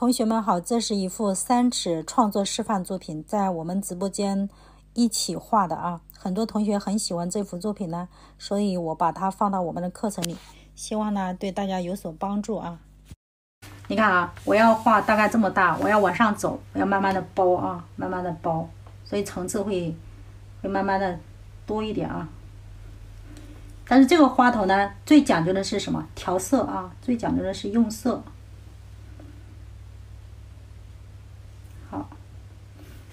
同学们好，这是一幅3尺创作示范作品，在我们直播间一起画的啊。很多同学很喜欢这幅作品呢，所以我把它放到我们的课程里，希望呢对大家有所帮助啊。你看啊，我要画大概这么大，我要往上走，我要慢慢的包啊，慢慢的包，所以层次会慢慢的多一点啊。但是这个花头呢，最讲究的是什么？调色啊，最讲究的是用色。好，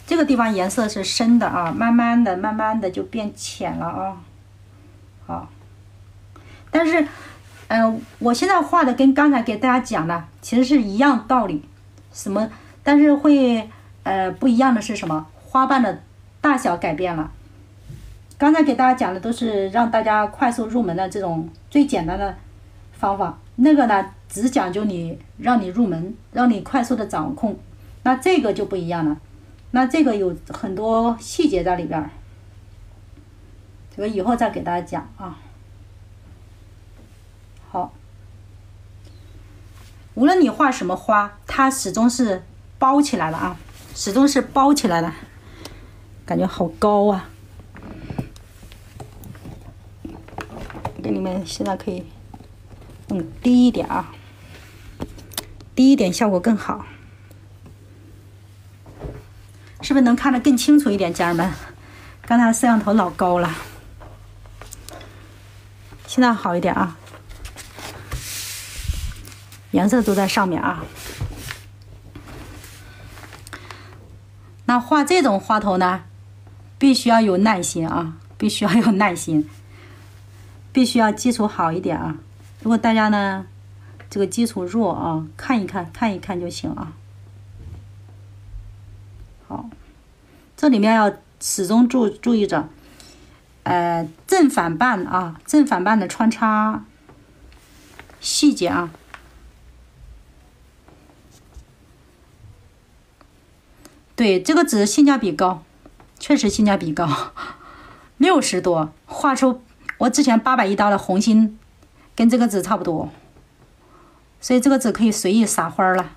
这个地方颜色是深的啊，慢慢的就变浅了啊。好，但是我现在画的跟刚才给大家讲的其实是一样道理，什么？但是会不一样的是什么？花瓣的大小改变了。刚才给大家讲的都是让大家快速入门的这种最简单的方法，那个呢只讲究让你入门，让你快速的掌控。那这个就不一样了，那这个有很多细节在里边，这个以后再给大家讲啊。好，无论你画什么花，它始终是包起来了啊，始终是包起来的，感觉好高啊。给你们现在可以低一点啊，低一点效果更好，是不是能看得更清楚一点，家人们？刚才摄像头老高了，现在好一点啊，颜色都在上面啊。那画这种花头呢，必须要有耐心啊，必须要有耐心。必须要基础好一点啊！如果大家呢这个基础弱啊，看一看就行啊。好，这里面要始终注意着，正反瓣啊，正反瓣的穿插细节啊。对，这个纸性价比高，确实性价比高，60多画出。我之前800一刀的红心跟这个纸差不多，所以这个纸可以随意撒花了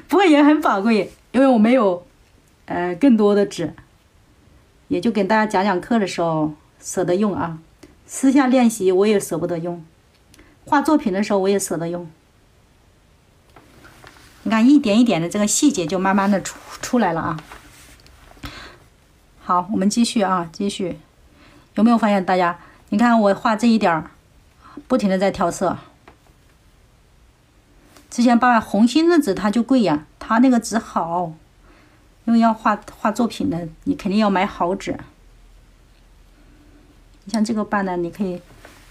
不过也很宝贵，因为我没有更多的纸，也就给大家讲课的时候舍得用啊，私下练习我也舍不得用，画作品的时候我也舍得用。你看一点一点的这个细节就慢慢的出来了啊。好，我们继续啊，继续。有没有发现大家？你看我画这一点儿，不停的在调色。之前800红心的纸它就贵呀，它那个纸好，因为要画作品的，你肯定要买好纸。你像这个瓣呢，你可以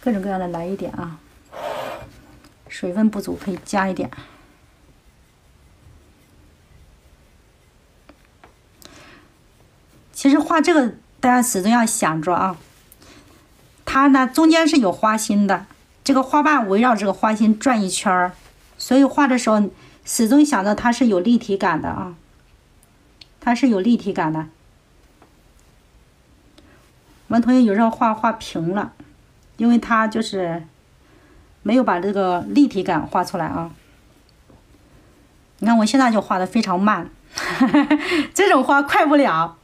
各种各样的来一点啊，水分不足可以加一点。其实画这个大家始终要想着啊。它呢中间是有花心的，这个花瓣围绕这个花心转一圈儿，所以画的时候始终想着它是有立体感的啊，它是有立体感的。我们同学有时候画平了，因为它就是没有把这个立体感画出来啊。你看我现在就画的非常慢这种花快不了，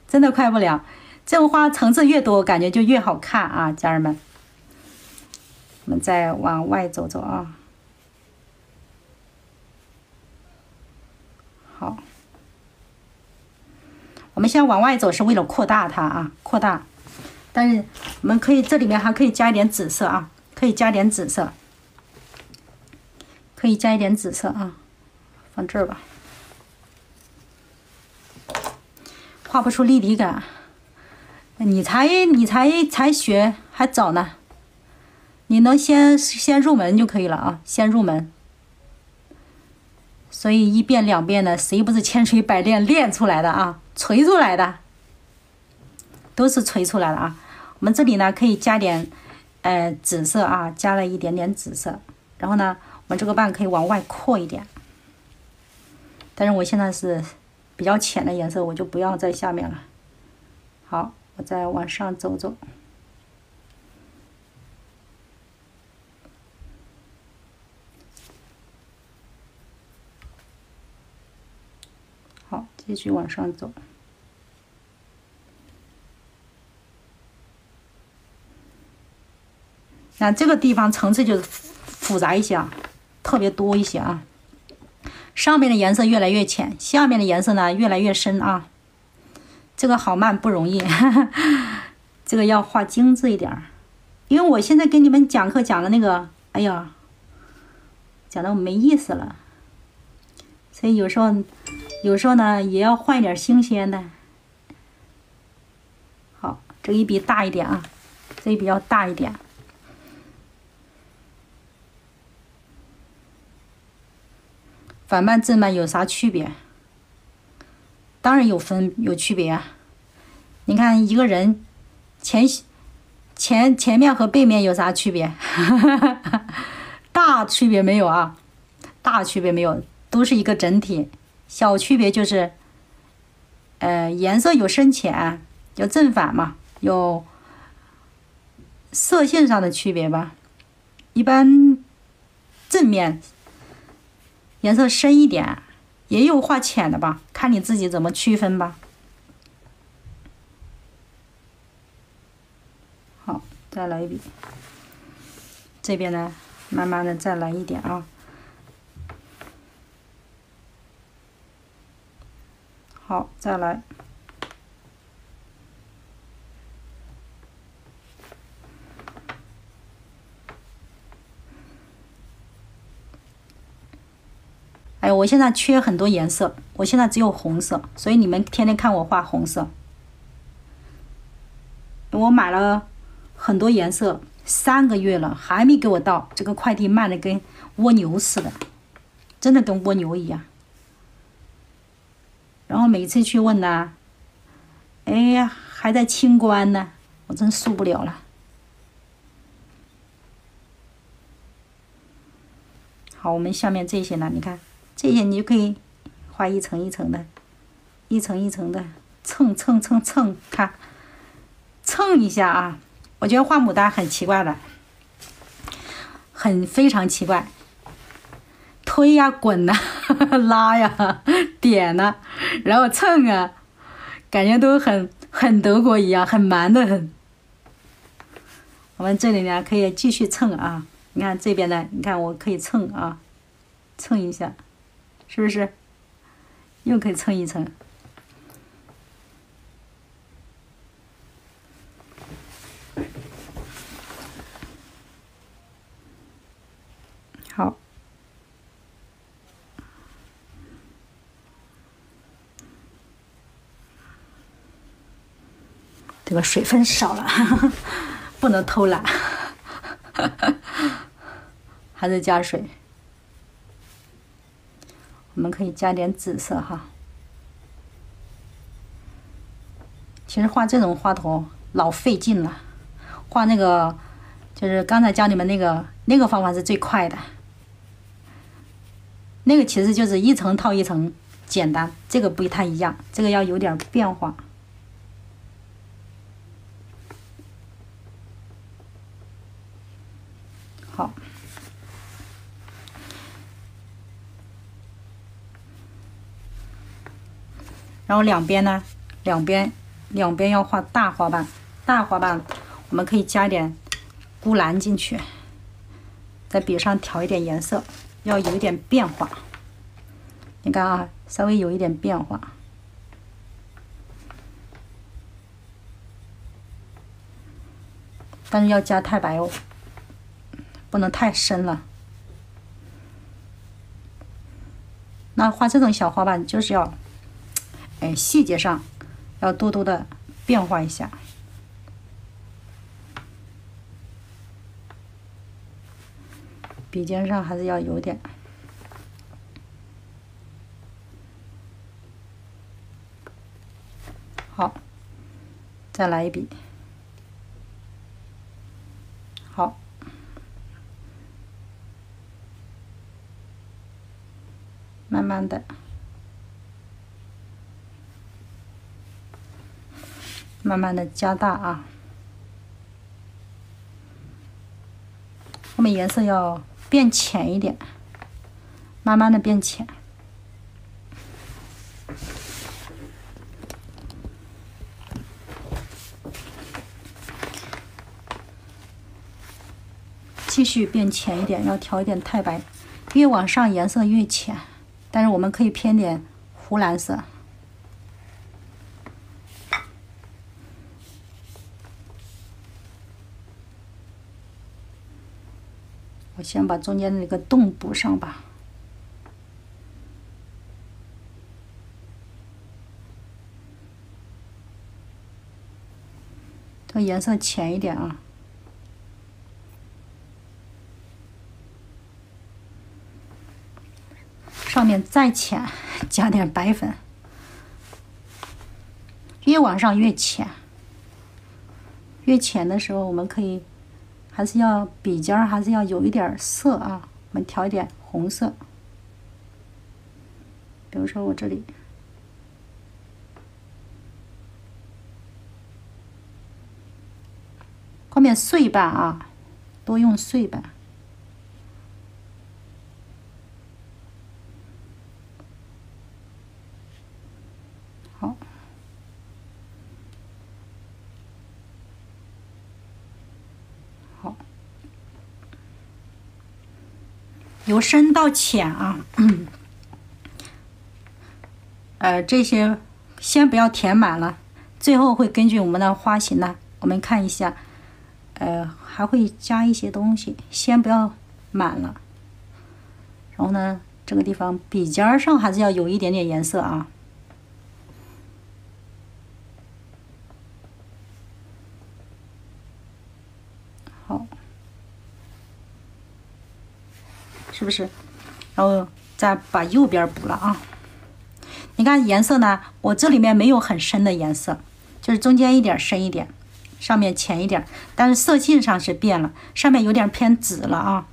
真的快不了。这种花层次越多，感觉就越好看啊，家人们。我们再往外走走啊。好，我们先往外走是为了扩大它啊，扩大。但是我们可以这里面还可以加一点紫色啊，可以加点紫色，可以加一点紫色啊，放这儿吧。画不出立体感。你才学还早呢，你能先入门就可以了啊，先入门。所以1遍2遍的，谁不是千锤百炼练出来的啊？锤出来的，都是锤出来的啊。我们这里呢可以加点紫色啊，加了一点点紫色，然后呢，我们这个瓣可以往外扩一点。但是我现在是比较浅的颜色，我就不要在下面了。好。我再往上走走，继续往上走。那这个地方层次就是复杂一些啊，特别多一些啊。上面的颜色越来越浅，下面的颜色呢越来越深啊。这个好慢不容易，这个要画精致一点，因为我现在给你们讲课讲的那个，哎呀，讲的没意思了，所以有时候呢也要换一点新鲜的。好，这一笔大一点啊，这一笔要大一点。反慢正慢有啥区别？当然有区别啊！你看一个人前面和背面有啥区别？大区别没有啊，大区别没有，都是一个整体。小区别就是，颜色有深浅，有正反嘛，有色线上的区别吧。一般正面颜色深一点，也有画浅的吧，看你自己怎么区分吧。好，再来一笔。这边呢，慢慢的再来一点啊。好，再来。哎，我现在缺很多颜色，我现在只有红色，所以你们天天看我画红色。我买了很多颜色，3个月了，还没给我到，这个快递慢的跟蜗牛似的，真的跟蜗牛一样。然后每次去问呢，哎呀，还在清关呢，我真受不了了。好，我们下面这些呢，你看。这些你就可以画一层一层的，一层一层的蹭，看，蹭一下啊！我觉得画牡丹很奇怪的，非常奇怪，推呀、滚呐、拉呀、点呐、然后蹭啊，感觉都很德国一样，很蛮的很。我们这里呢可以继续蹭啊，你看这边呢，你看我可以蹭啊，蹭一下。是不是又可以蹭一层？好，这个水分少了，不能偷懒，还是加水。我们可以加点紫色哈。其实画这种花头老费劲了，画那个就是刚才教你们那个方法是最快的。那个其实就是一层套一层，简单。这个不太一样，这个要有点变化。好。然后两边呢，两边要画大花瓣，大花瓣我们可以加一点钴蓝进去，在笔上调一点颜色，要有一点变化。你看啊，稍微有一点变化，但是要加太白哦，不能太深了。那画这种小花瓣就是要。细节上要多多的变化一下。笔尖上还是要有点。好，再来一笔。好，慢慢的。慢慢的加大啊，后面颜色要变浅一点，慢慢的变浅。继续变浅一点，要调一点太白，越往上颜色越浅，但是我们可以偏点湖蓝色。我先把中间的那个洞补上吧。这个颜色浅一点啊。上面再浅，加点白粉，越往上越浅。越浅的时候，我们可以还是要笔尖儿还是要有一点色啊。我们调一点红色，比如说我这里，后面碎瓣啊，多用碎瓣。好，好，由深到浅啊。这些先不要填满了，最后会根据我们的花型呢，我们看一下，还会加一些东西，先不要满了。然后呢，这个地方笔尖上还是要有一点点颜色啊。好，是不是？然后再把右边补了啊。你看颜色呢，我这里面没有很深的颜色，就是中间一点深一点，上面浅一点，但是色系上是变了，上面有点偏紫了啊。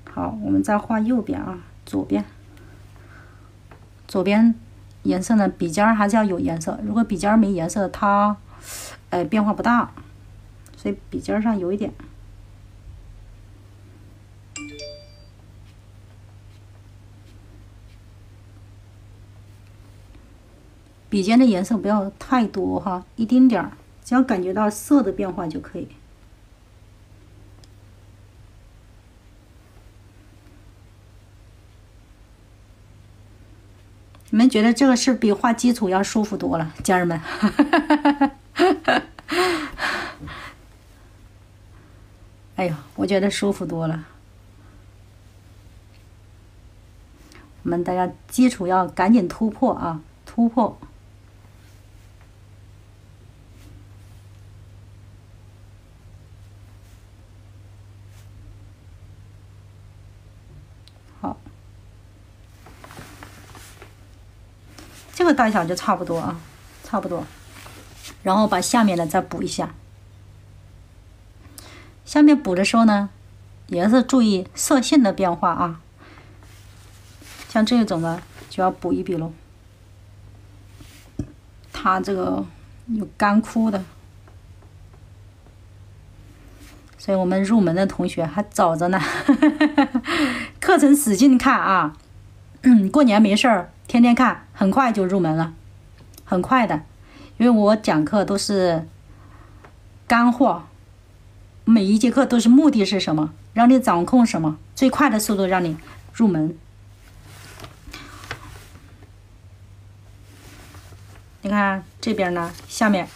好，我们再画右边啊，左边颜色呢，笔尖还是要有颜色，如果笔尖没颜色，它变化不大，所以笔尖上有一点。笔尖的颜色不要太多哈，一丁点儿，只要感觉到色的变化就可以。你们觉得这个是比画基础要舒服多了，家人们？哎呀，我觉得舒服多了。我们大家基础要赶紧突破啊，突破。好，这个大小就差不多啊，差不多。然后把下面的再补一下。下面补的时候呢，也是注意色性的变化啊。像这种的就要补一笔喽。它这个有干枯的，所以我们入门的同学还早着呢。课程使劲看啊，过年没事儿天天看，很快就入门了，很快的。因为我讲课都是干货，每一节课都是目的是什么？让你掌控什么？最快的速度让你入门。你看这边呢，下面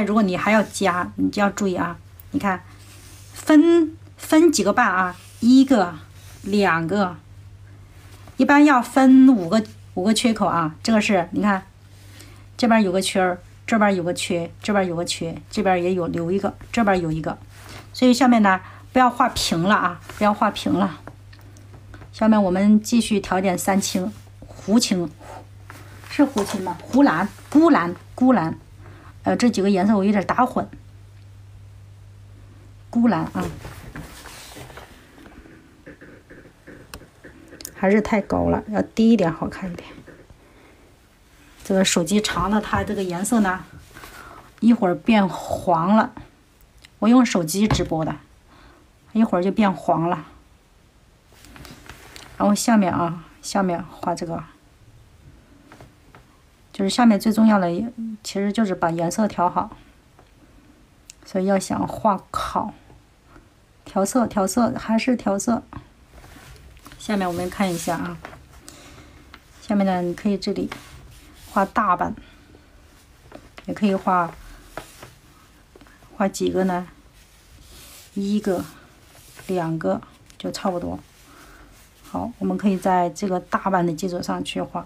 如果你还要加，你就要注意啊。你看，分几个瓣啊？一个、两个，一般要分五个缺口啊。这个是你看，这边有个缺儿，这边有个缺，这边有个缺，这边也有留一个，这边有一个。所以下面呢，不要画平了啊，不要画平了。下面我们继续调点三青、湖青。是湖青吗？湖蓝、钴蓝，这几个颜色我有点打混。钴蓝啊，还是太高了，要低一点好看一点。这个手机长了，它这个颜色呢，一会儿变黄了。我用手机直播的，一会儿就变黄了。然后下面啊，下面画这个。就是下面最重要的，其实就是把颜色调好。所以要想画好，调色，还是调色。下面我们看一下啊，下面呢，你可以这里画大版，也可以画几个呢？1个、2个就差不多。好，我们可以在这个大版的基础上去画。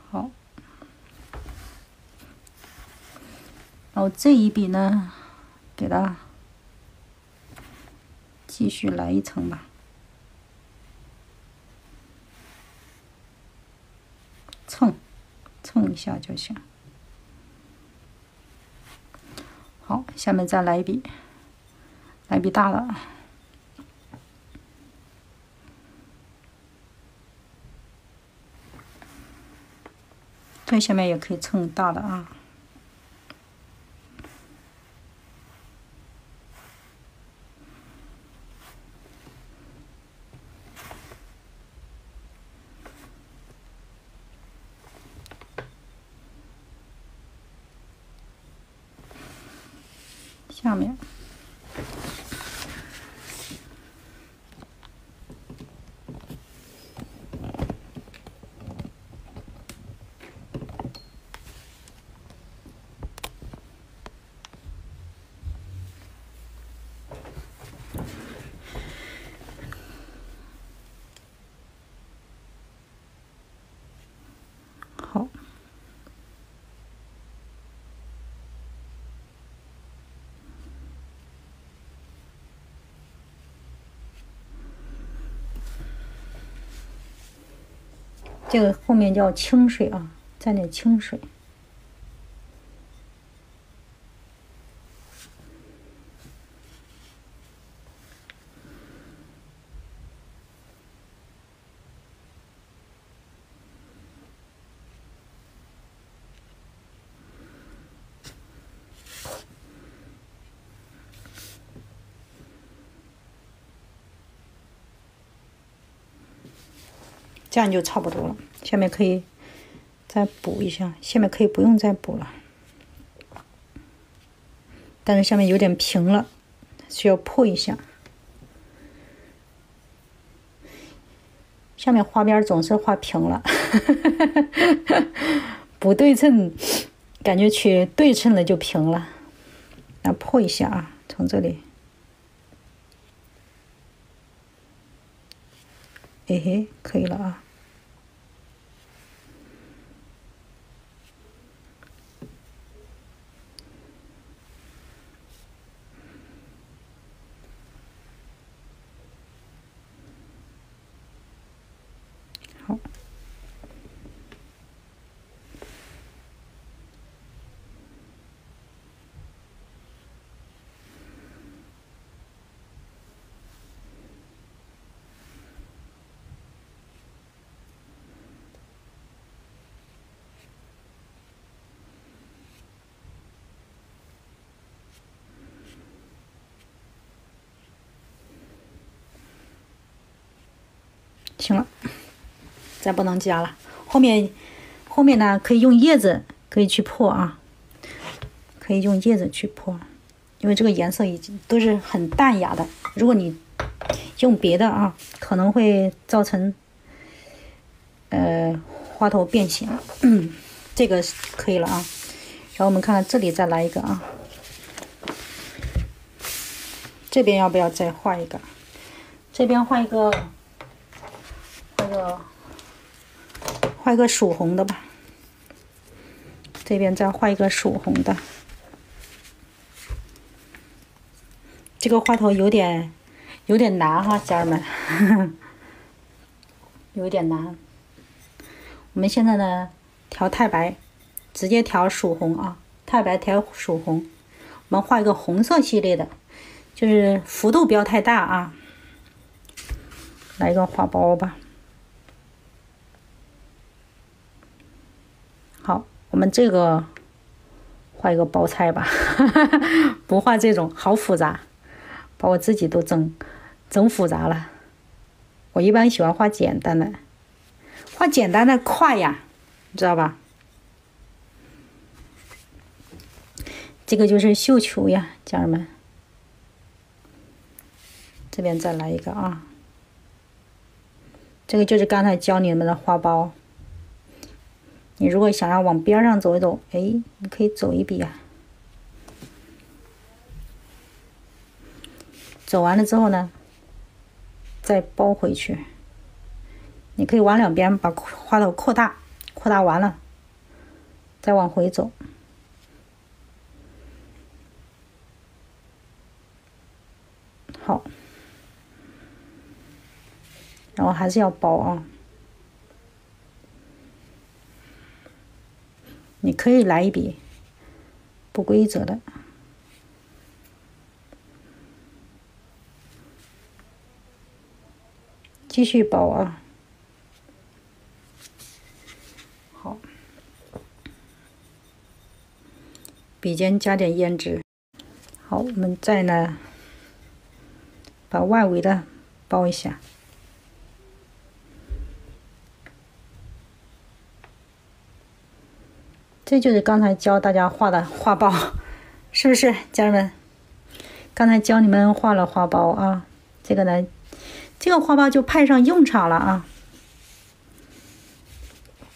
好，然后这一笔呢，给它继续来一层吧，蹭一下就行。好，下面再来一笔大的。最下面也可以蹭大的啊。下面好。这个后面叫清水啊，蘸点清水。这样就差不多了，下面可以再补一下，下面可以不用再补了，但是下面有点平了，需要破一下。下面花边总是画平了，不对称，感觉去对称了就平了，那破一下啊，从这里，嘿嘿，可以了啊。好，行了，再不能加了。后面呢，可以用叶子可以去破啊，可以用叶子去破，因为这个颜色已经都是很淡雅的。如果你用别的啊，可能会造成花头变形。这个可以了啊。然后我们看看这里再来一个啊，这边要不要再画一个？这边画一个曙红的吧，这边再画一个曙红的。这个花头有点难哈，家人们，有点难。我们现在呢调太白，直接调曙红啊，太白调曙红。我们画一个红色系列的，就是幅度不要太大啊。来一个花苞吧。好，我们这个画一个包菜吧，不画这种好复杂，把我自己都整复杂了。我一般喜欢画简单的，画简单的快呀，你知道吧？这个就是绣球呀，家人们。这边再来一个啊，这个就是刚才教你们的花苞。你如果想要往边上走一走，哎，你可以走一笔啊。走完了之后呢，再包回去。你可以往两边把花头扩大，扩大完了，再往回走。好。然后还是要包啊，你可以来一笔不规则的，继续包啊。好，笔尖加点胭脂。好，我们再呢把外围的包一下。这就是刚才教大家画的花苞，是不是家人们？刚才教你们画了花苞啊，这个呢，这个花苞就派上用场了啊。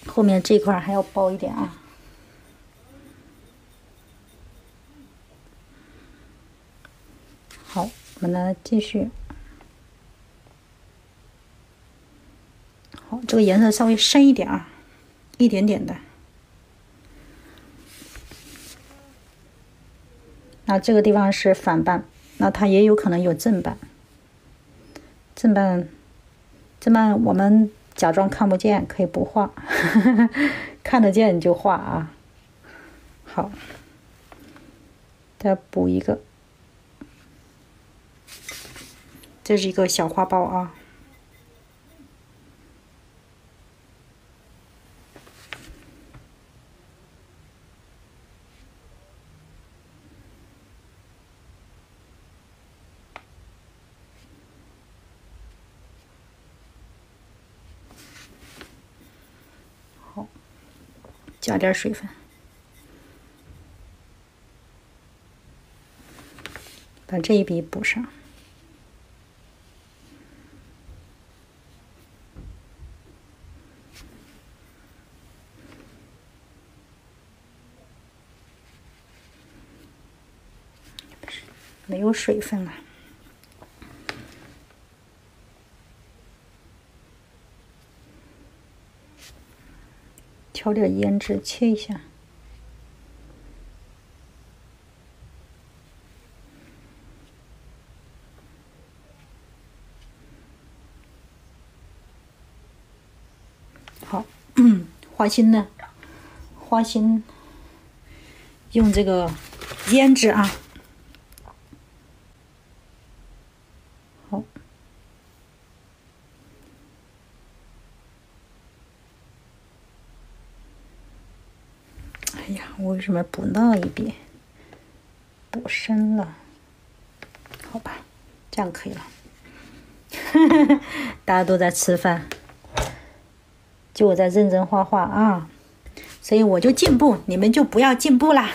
后面这块还要包一点啊。好，我们呢继续。好，这个颜色稍微深一点啊，一点点的。那这个地方是反半，那它也有可能有正半。正半我们假装看不见，可以不画，看得见你就画啊。好，再补一个，这是一个小花苞啊。加点水分，把这一笔补上。没有水分了。调点胭脂，切一下。好，花心呢？花心用这个胭脂啊。好。哎呀，我为什么补那一笔？补深了，好吧，这样可以了。大家都在吃饭，就我在认真画画啊，所以我就进步，你们就不要进步啦。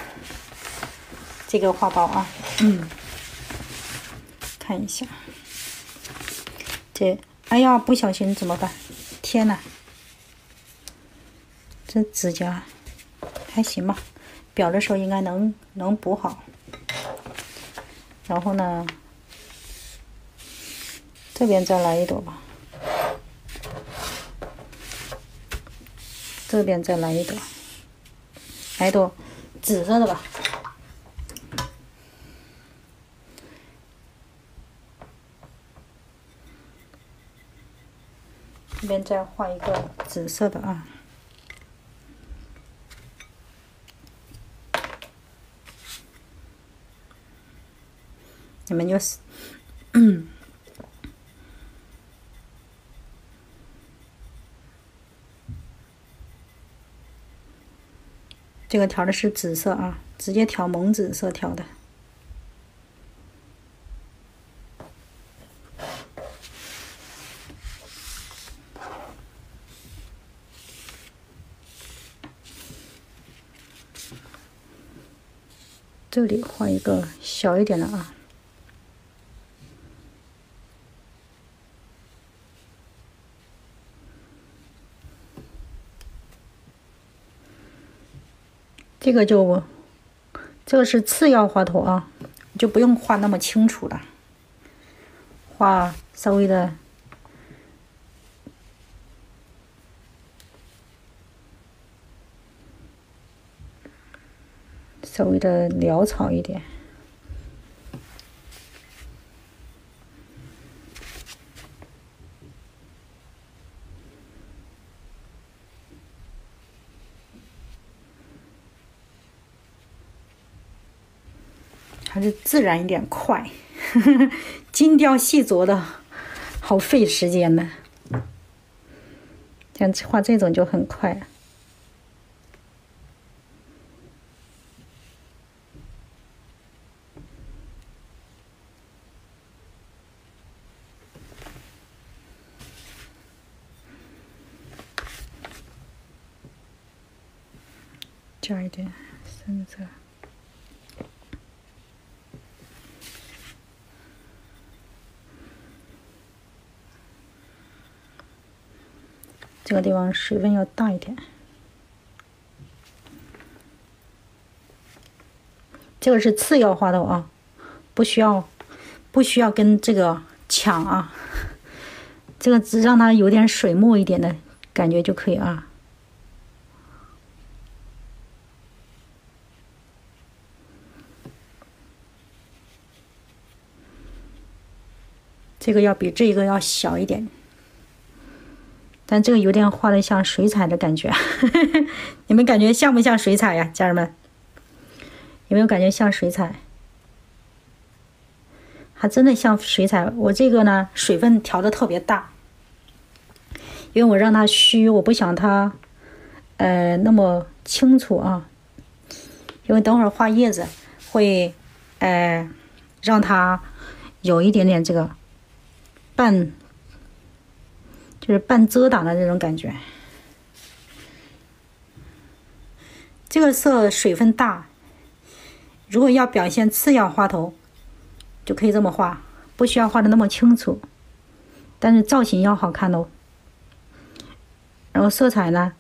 这个画包啊，看一下，这，哎呀，不小心怎么办？天哪，这指甲还行吧，裱的时候应该能补好。然后呢，这边再来一朵吧，这边再来一朵，来一朵紫色的吧。这边再画一个紫色的啊。你们就是，这个调的是紫色啊，直接调蒙紫色调的。这里画一个小一点的啊。这个是次要花头啊，就不用画那么清楚了，画稍微的潦草一点。还是自然一点快，精雕细琢的，好费时间呢。像画这种就很快。加一点深色。这个地方水分要大一点。这个是次要花头啊，不需要跟这个抢啊，这个只让它有点水墨一点的感觉就可以啊。这个要比这个要小一点。但这个有点画的像水彩的感觉，你们感觉像不像水彩呀，家人们？有没有感觉像水彩？还真的像水彩。我这个呢，水分调的特别大，因为我让它虚，我不想它那么清楚啊。因为等会儿画叶子会让它有一点点这个就是半遮挡的这种感觉。这个色水分大，如果要表现次要花头，就可以这么画，不需要画的那么清楚，但是造型要好看哦。然后色彩呢，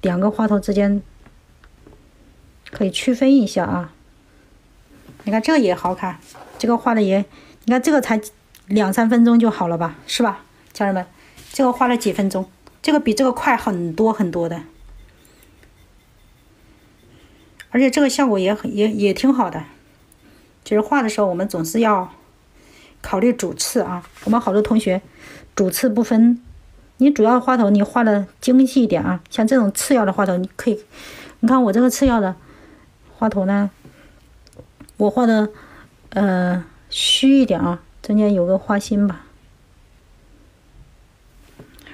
两个花头之间可以区分一下啊。你看这个也好看，这个画的也，你看这个才2-3分钟就好了吧，是吧，家人们？这个花了几分钟，这个比这个快很多很多的，而且这个效果也挺好的。其实画的时候我们总是要考虑主次啊，我们好多同学主次不分，你主要花头你画的精细一点啊，像这种次要的花头你可以，你看我这个次要的花头呢，我画的虚一点啊，中间有个花心吧。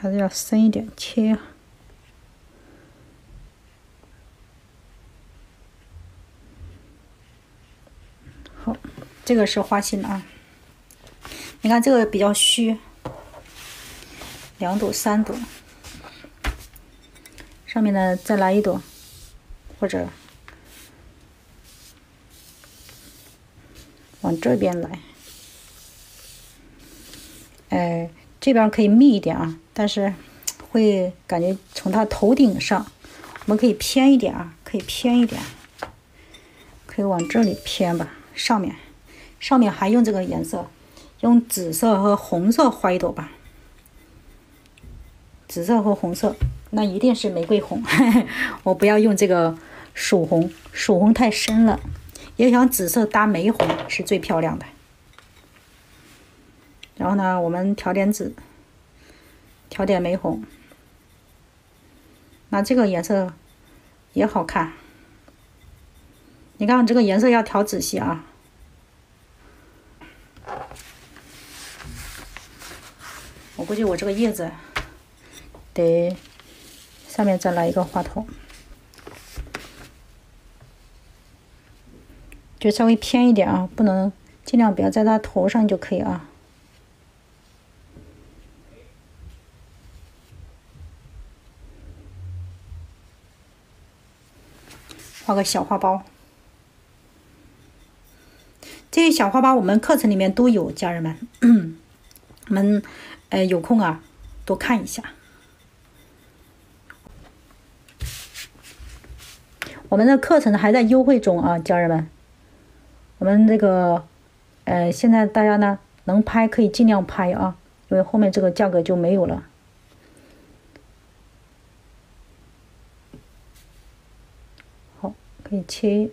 还是要深一点切。好，这个是花心啊。你看这个比较虚，2朵3朵，上面呢再来1朵，或者往这边来。这边可以密一点啊，但是会感觉从它头顶上，我们可以偏一点啊，可以偏一点，可以往这里偏吧。上面还用这个颜色，用紫色和红色画1朵吧。紫色和红色，那一定是玫瑰红，我不要用这个曙红，曙红太深了。也想紫色搭玫红是最漂亮的。然后呢，我们调点紫，调点玫红，那这个颜色也好看。你看这个颜色要调仔细啊。我估计我这个叶子得上面再来一个花头，就稍微偏一点啊，不能，尽量不要在它头上就可以啊。画个小花苞。些小花我们课程里面都有，家人们，我们有空啊多看一下。我们的课程还在优惠中啊，家人们。我们这个现在大家呢能拍可以尽量拍啊，因为后面这个价格就没有了。好，可以切。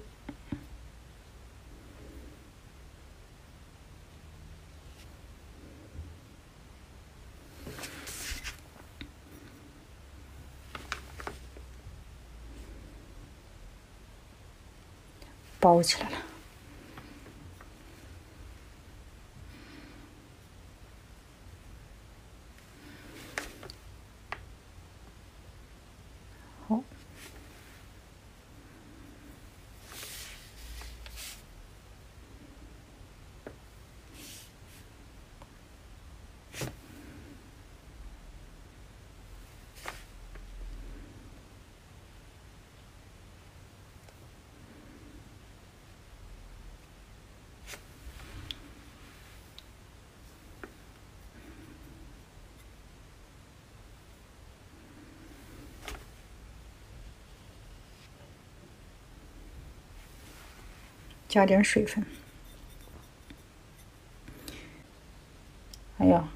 包起来了。好。加点水分。哎呀，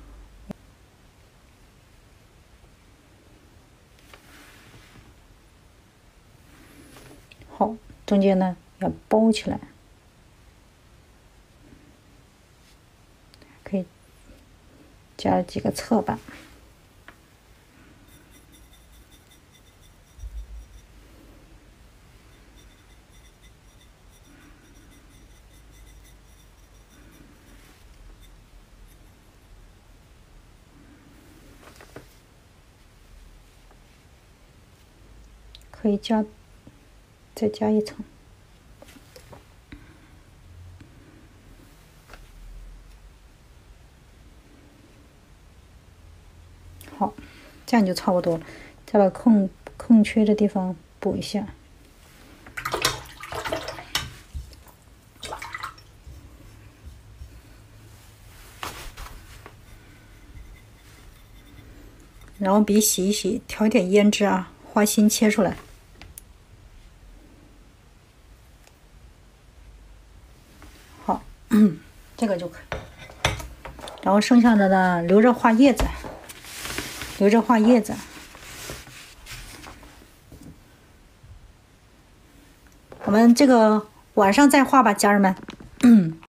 好，中间呢要包起来，可以加几个侧板。可以再加一层。好，这样就差不多了。再把空缺的地方补一下。然后笔洗一洗，调一点胭脂啊，花心切出来。好，这个就可以。然后剩下的呢，留着画叶子，留着画叶子。我们这个晚上再画吧，家人们。